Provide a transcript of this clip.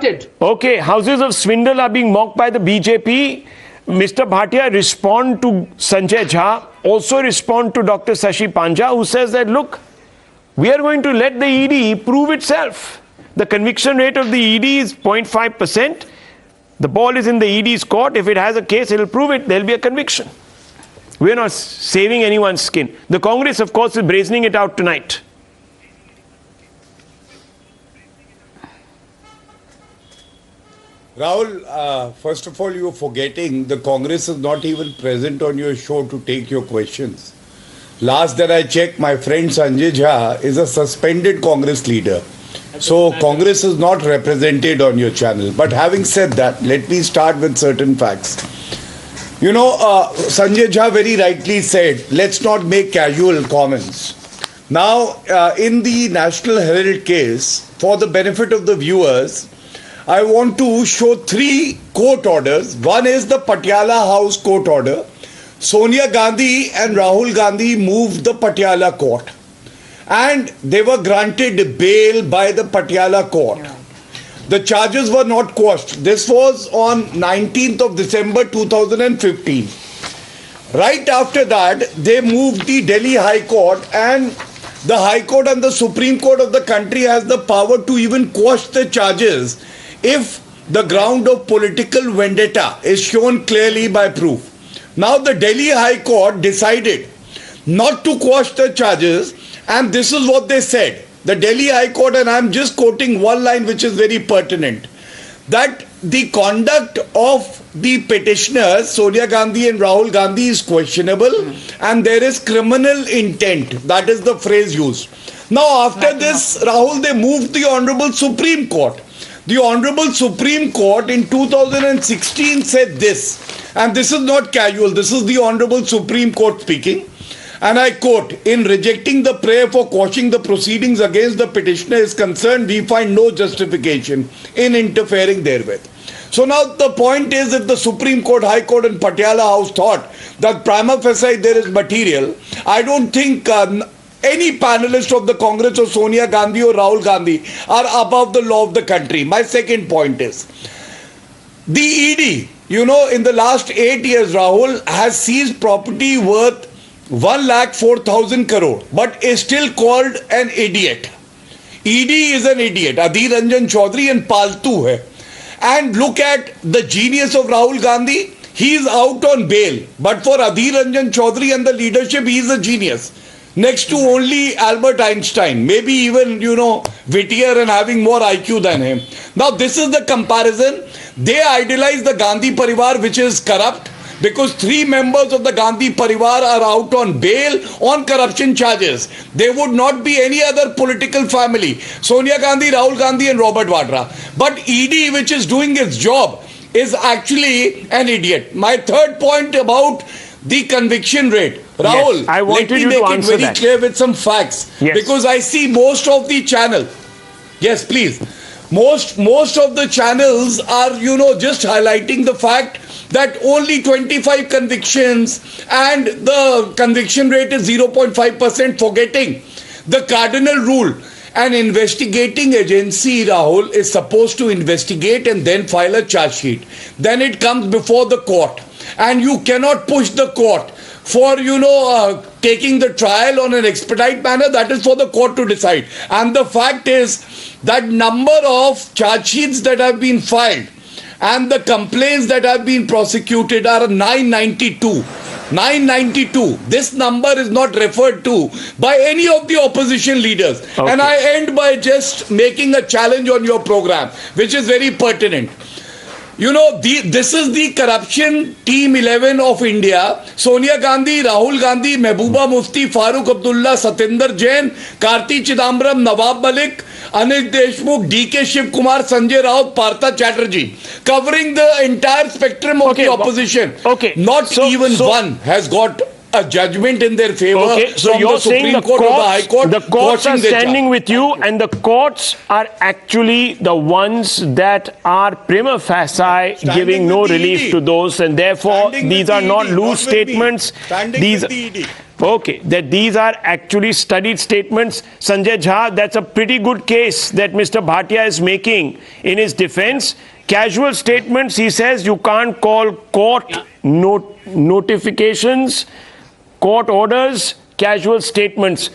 invited. Okay, houses of swindle are being mocked by the BJP. Mr. Bhatia respond to Sanjay Jha, also respond to Dr. Sashi Panja, who says that, look, we are going to let the ED prove itself. The conviction rate of the ED is 0.5%. The ball is in the ED's court. If it has a case, it will prove it. There will be a conviction. We are not saving anyone's skin. The Congress, of course, is brazening it out tonight. Rahul, first of all, you're forgetting the Congress is not even present on your show to take your questions. Last that I checked, my friend Sanjay Jha is a suspended Congress leader. So Congress is not represented on your channel. But having said that, let me start with certain facts. You know, Sanjay Jha very rightly said, let's not make casual comments. Now, in the National Herald case, for the benefit of the viewers, I want to show 3 court orders. One is the Patiala House court order. Sonia Gandhi and Rahul Gandhi moved the Patiala court. And they were granted bail by the Patiala court. Yeah. The charges were not quashed. This was on 19th of December 2015. Right after that, they moved the Delhi High Court, and the High Court and the Supreme Court of the country has the power to even quash the charges if the ground of political vendetta is shown clearly by proof. Now the Delhi High Court decided not to quash the charges, and this is what they said. The Delhi High Court, and I'm just quoting one line which is very pertinent, that the conduct of the petitioners, Sonia Gandhi and Rahul Gandhi, is questionable and there is criminal intent. That is the phrase used. Now after this, Rahul, they moved the Honorable Supreme Court. The Honorable Supreme Court in 2016 said this, and this is not casual, this is the Honorable Supreme Court speaking, and I quote, in rejecting the prayer for quashing the proceedings against the petitioner is concerned, we find no justification in interfering therewith. So now the point is, if the Supreme Court, High Court and Patiala House thought that prima facie there is material, I don't think any panelist of the Congress or Sonia Gandhi or Rahul Gandhi are above the law of the country. My second point is, the ED, you know, in the last 8 years, Rahul, has seized property worth 1,04,000 crore, but is still called an idiot. ED is an idiot. Adhir Ranjan Chaudhary and Paltu hai. And look at the genius of Rahul Gandhi. He is out on bail. But for Adhir Ranjan Chaudhary and the leadership, he is a genius. Next to only Albert Einstein. Maybe even, you know, wittier and having more IQ than him. Now this is the comparison. They idolize the Gandhi Parivar, which is corrupt, because 3 members of the Gandhi Parivar are out on bail on corruption charges. There would not be any other political family. Sonia Gandhi, Rahul Gandhi and Robert Vadra. But ED, which is doing its job, is actually an idiot. My third point about the conviction rate. Rahul, yes, I wanted let me you make to it very that. clear with some facts. Yes. Because I see most of the channel. Yes, please. Most of the channels are, you know, just highlighting the fact that only 25 convictions and the conviction rate is 0.5%, forgetting the cardinal rule. An investigating agency, Rahul, is supposed to investigate and then file a charge sheet. Then it comes before the court. And you cannot push the court for, you know, taking the trial on an expedite manner. That is for the court to decide. And the fact is that number of charge sheets that have been filed and the complaints that have been prosecuted are 992. 992. This number is not referred to by any of the opposition leaders. Okay. And I end by just making a challenge on your program, which is very pertinent. You know, this is the corruption team 11 of India. Sonia Gandhi, Rahul Gandhi, Mehbooba Mufti, Farooq Abdullah, Satinder Jain, Karti Chidambaram, Nawab Malik, Anish Deshmukh, D.K. Shiv Kumar, Sanjay Raut, Partha Chatterjee, covering the entire spectrum of the opposition. Okay. Not even one has got a judgment in their favor. Okay, so you're saying the courts are standing with you, and the courts are actually the ones that are prima facie giving no relief to those, and therefore these are not loose statements. These Okay, that these are actually studied statements. Sanjay Jha, that's a pretty good case that Mr. Bhatia is making in his defense. Casual statements, he says you can't call court notifications, court orders, casual statements.